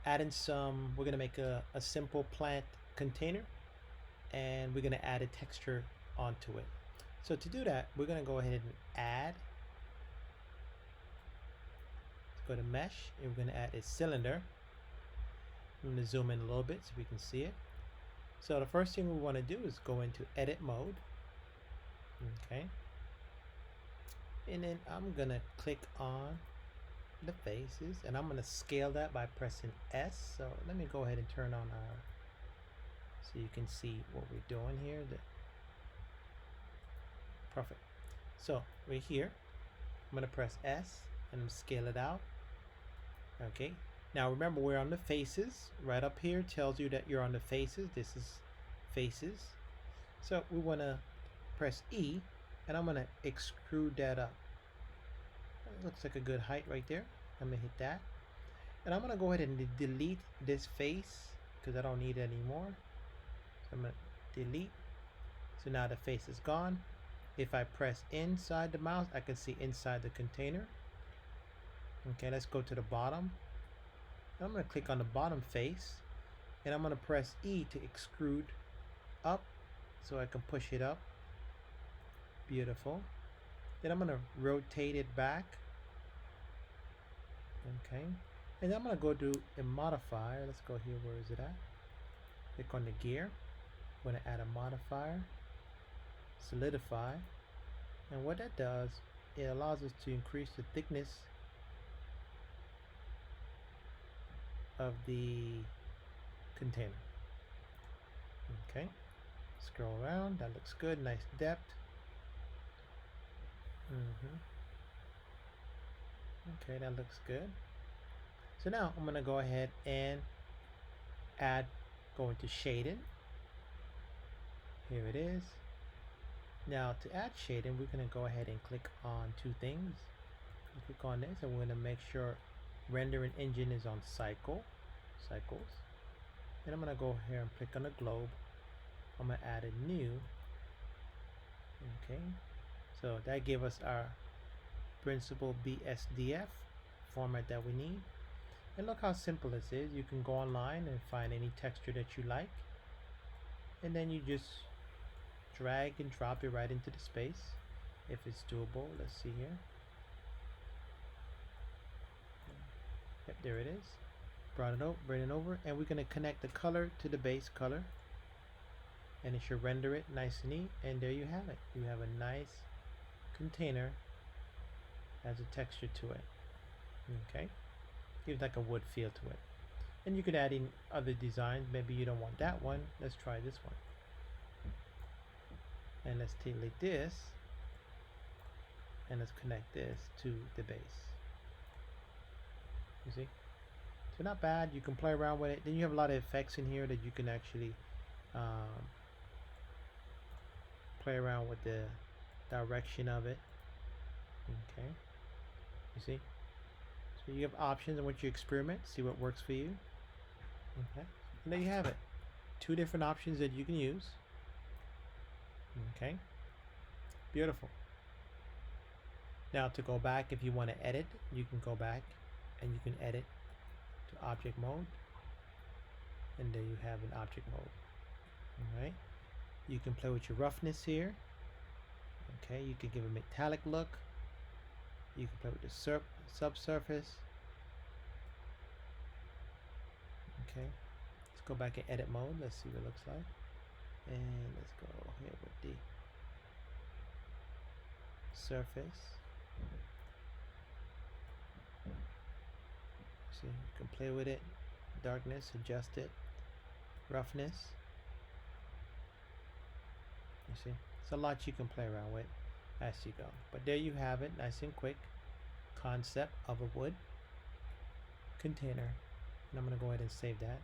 adding some, we're gonna make a simple plant container, and we're gonna add a texture onto it. So to do that, we're gonna go ahead and add, let's go to mesh, and we're gonna add a cylinder. I'm gonna zoom in a little bit so we can see it. So the first thing we wanna do is go into edit mode, okay? And then I'm gonna click on the faces, and I'm gonna scale that by pressing S. So let me go ahead and turn on our, so you can see what we're doing here. Perfect. So right here, I'm gonna press S and scale it out. Okay. Now remember, we're on the faces. Right up here tells you that you're on the faces. This is faces. So we wanna press E, and I'm gonna extrude that up. It looks like a good height right there. I'm gonna hit that, and I'm gonna go ahead and delete this face because I don't need it anymore. So I'm gonna delete. So now the face is gone. If I press inside the mouse, I can see inside the container. Okay, let's go to the bottom. I'm gonna click on the bottom face, and I'm gonna press E to extrude up so I can push it up. Beautiful. Then I'm gonna rotate it back. Okay, and I'm gonna go to a modifier. Let's go here. Where is it at? Click on the gear. I'm gonna add a modifier, solidify, and what that does, it allows us to increase the thickness of the container. Okay, scroll around. That looks good. Nice depth. Okay, that looks good. So now I'm gonna go ahead and go into shading. Here it is. Now to add shading, we're gonna go ahead and click on two things. Click on this, and we're gonna make sure rendering engine is on cycles. And I'm gonna go here and click on the globe. I'm gonna add a new. Okay, so that gave us our principal BSDF format that we need. And look how simple this is. You can go online and find any texture that you like, and then you just drag and drop it right into the space if it's doable. Let's see here. Yep, there it is. Bring it over, and we're going to connect the color to the base color, and it should render it nice and neat. And there you have it. You have a nice container, has a texture to it. Okay, gives like a wood feel to it. And you could add in other designs. Maybe you don't want that one. Let's try this one. And let's delete this, and let's connect this to the base. You see? So not bad. You can play around with it. Then you have a lot of effects in here that you can actually play around with the direction of it. Okay, you see? So you have options, and once you experiment, see what works for you. Okay, and there you have it. Two different options that you can use. Okay, beautiful. Now to go back, if you want to edit, you can go back and you can edit to object mode, and there you have an object mode. All right, you can play with your roughness here. Okay, you can give a metallic look. You can play with the subsurface. Okay, let's go back in edit mode. Let's see what it looks like. And let's go here with the surface. See, you can play with it. Darkness, adjust it. Roughness. You see, it's a lot you can play around with as you go. But there you have it, nice and quick. Concept of a wood container. And I'm going to go ahead and save that.